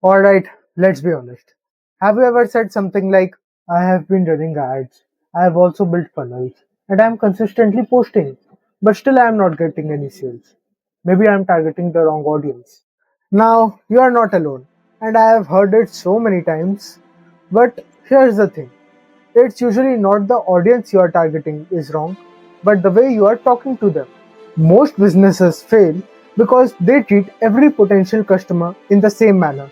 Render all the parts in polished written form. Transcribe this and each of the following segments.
Alright, let's be honest. Have you ever said something like, I have been running ads, I have also built funnels, and I am consistently posting, but still I am not getting any sales? Maybe I am targeting the wrong audience. Now, you are not alone, and I have heard it so many times. But here's the thing, it's usually not the audience you are targeting is wrong, but the way you are talking to them. Most businesses fail because they treat every potential customer in the same manner,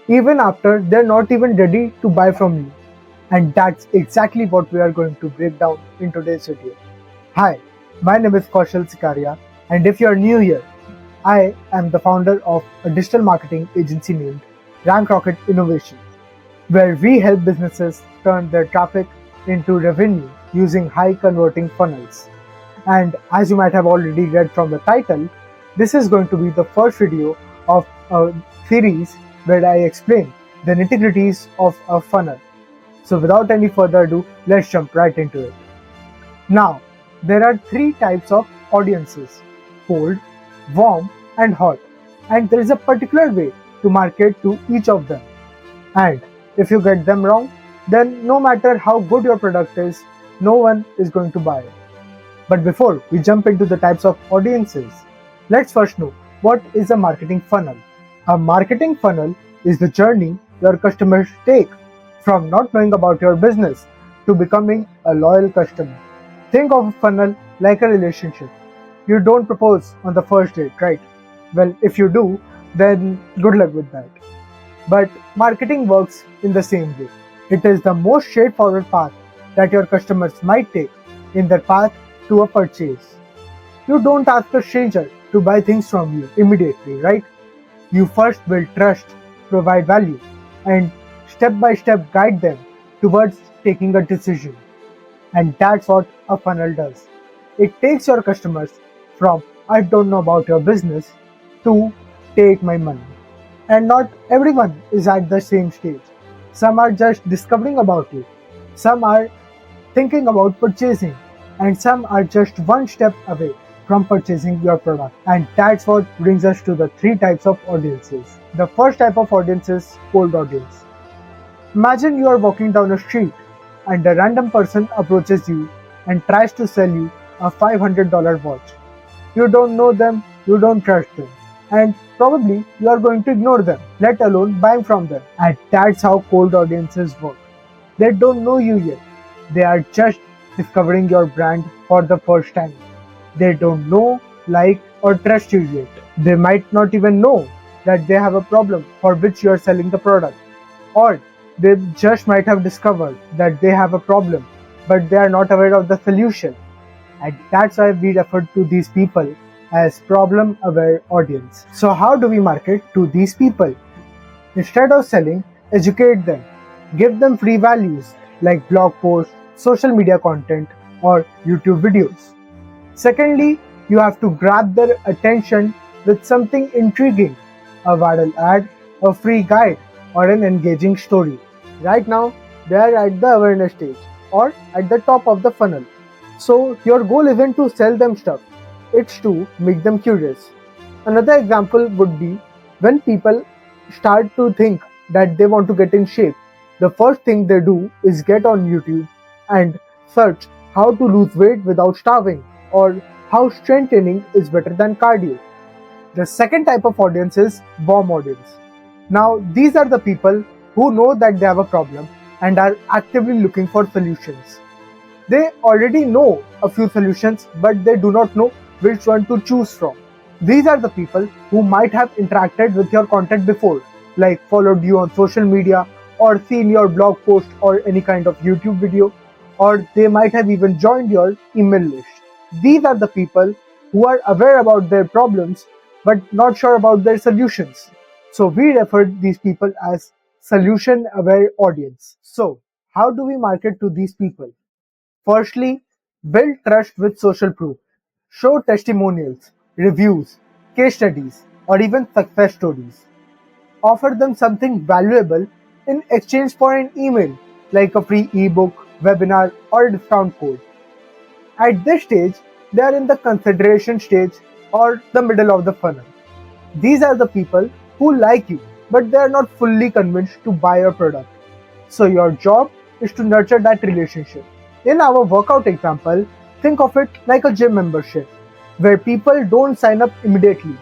even after they're not even ready to buy from you. And that's exactly what we are going to break down in today's video. Hi, my name is Kaushal Sikaria, and if you're new here, I am the founder of a digital marketing agency named Rank Rocket Innovation, where we help businesses turn their traffic into revenue using high converting funnels. And as you might have already read from the title, this is going to be the first video of a series where I explain the nitty-gritties of a funnel. So without any further ado, let's jump right into it. Now, there are three types of audiences: cold, warm, and hot. And there is a particular way to market to each of them. And if you get them wrong, then no matter how good your product is, no one is going to buy it. But before we jump into the types of audiences, let's first know what is a marketing funnel. A marketing funnel is the journey your customers take from not knowing about your business to becoming a loyal customer. Think of a funnel like a relationship. You don't propose on the first date, right? Well, if you do, then good luck with that. But marketing works in the same way. It is the most straightforward path that your customers might take in their path to a purchase. You don't ask a stranger to buy things from you immediately, right? You first build trust, provide value, and step by step guide them towards taking a decision. And that's what a funnel does. It takes your customers from I don't know about your business to take my money. And not everyone is at the same stage. Some are just discovering about you, some are thinking about purchasing, and some are just one step away from purchasing your product. And that's what brings us to the three types of audiences. The first type of audience is cold audience. Imagine you are walking down a street and a random person approaches you and tries to sell you a $500 watch. You don't know them, you don't trust them, and probably you are going to ignore them, let alone buying from them. And that's how cold audiences work. They don't know you yet. They are just discovering your brand for the first time. They don't know, like, or trust you yet. They might not even know that they have a problem for which you are selling the product. Or they just might have discovered that they have a problem, but they are not aware of the solution. And that's why we refer to these people as problem aware audience. So how do we market to these people? Instead of selling, educate them. Give them free values like blog posts, social media content, or YouTube videos. Secondly, you have to grab their attention with something intriguing: a viral ad, a free guide, or an engaging story. Right now, they are at the awareness stage or at the top of the funnel. So, your goal isn't to sell them stuff, it's to make them curious. Another example would be when people start to think that they want to get in shape, the first thing they do is get on YouTube and search how to lose weight without starving, or how strength training is better than cardio. The second type of audience is warm audience. Now, these are the people who know that they have a problem and are actively looking for solutions. They already know a few solutions, but they do not know which one to choose from. These are the people who might have interacted with your content before, like followed you on social media, or seen your blog post or any kind of YouTube video, or they might have even joined your email list. These are the people who are aware about their problems but not sure about their solutions. So we refer these people as solution aware audience. So how do we market to these people? Firstly, build trust with social proof. Show testimonials, reviews, case studies, or even success stories. Offer them something valuable in exchange for an email, like a free ebook, webinar, or a discount code. At this stage, they are in the consideration stage or the middle of the funnel. These are the people who like you but they are not fully convinced to buy your product. So your job is to nurture that relationship. In our workout example, think of it like a gym membership, where people don't sign up immediately.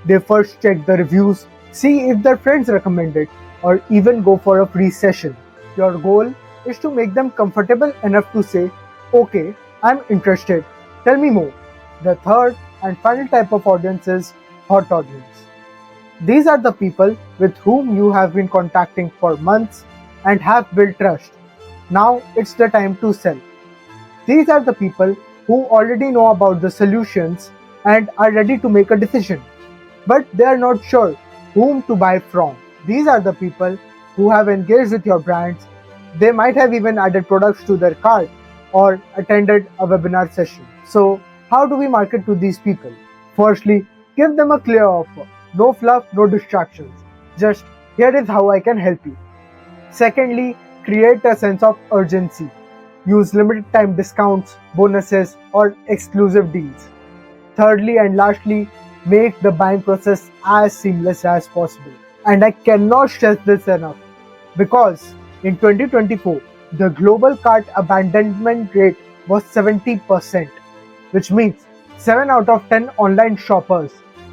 They first check the reviews, see if their friends recommend it, or even go for a free session. Your goal is to make them comfortable enough to say, okay, I'm interested, tell me more. The third and final type of audience is hot audience. These are the people with whom you have been contacting for months and have built trust. Now it's the time to sell. These are the people who already know about the solutions and are ready to make a decision, but they are not sure whom to buy from. These are the people who have engaged with your brands. They might have even added products to their cart or attended a webinar session. So, how do we market to these people? Firstly, give them a clear offer. No fluff, no distractions. Just, here is how I can help you. Secondly, create a sense of urgency. Use limited time discounts, bonuses, or exclusive deals. Thirdly and lastly, make the buying process as seamless as possible. And I cannot stress this enough because in 2024, the global cart abandonment rate was 70%, which means 7 out of 10 online shoppers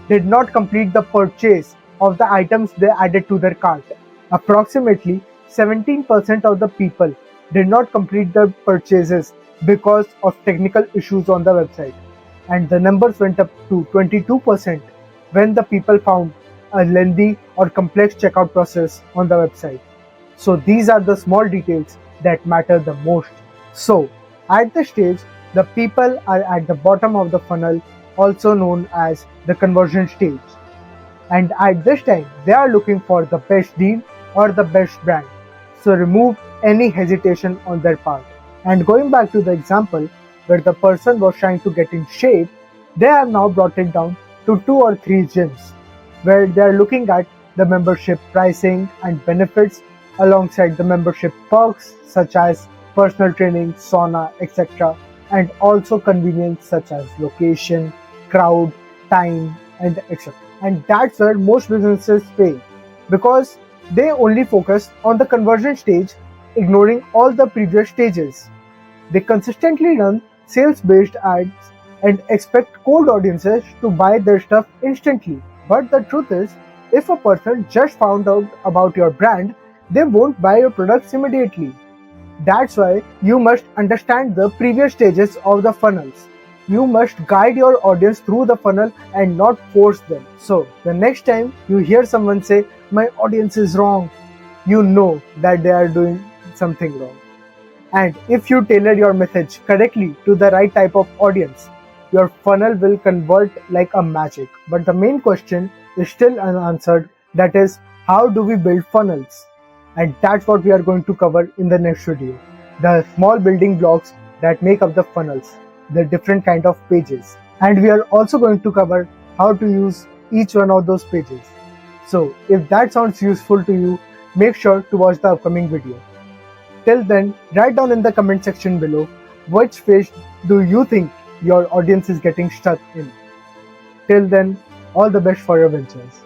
did not complete the purchase of the items they added to their cart. Approximately 17% of the people did not complete their purchases because of technical issues on the website, and the numbers went up to 22% when the people found a lengthy or complex checkout process on the website. So these are the small details that matter the most. So at this stage, the people are at the bottom of the funnel, also known as the conversion stage. And at this time, they are looking for the best deal or the best brand. So remove any hesitation on their part. And going back to the example where the person was trying to get in shape, they have now brought it down to 2 or 3 gyms where they are looking at the membership pricing and benefits alongside the membership perks such as personal training, sauna, etc. and also convenience such as location, crowd, time, and etc. And that's where most businesses fail because they only focus on the conversion stage, ignoring all the previous stages. They consistently run sales based ads and expect cold audiences to buy their stuff instantly. But the truth is, if a person just found out about your brand, they won't buy your products immediately. That's why you must understand the previous stages of the funnels. You must guide your audience through the funnel and not force them. So, the next time you hear someone say, my audience is wrong, you know that they are doing something wrong. And if you tailor your message correctly to the right type of audience, your funnel will convert like a magic. But the main question is still unanswered, that is, how do we build funnels? And that's what we are going to cover in the next video. The small building blocks that make up the funnels, the different kind of pages. And we are also going to cover how to use each one of those pages. So if that sounds useful to you, make sure to watch the upcoming video. Till then, write down in the comment section below which phase do you think your audience is getting stuck in. Till then, all the best for your ventures.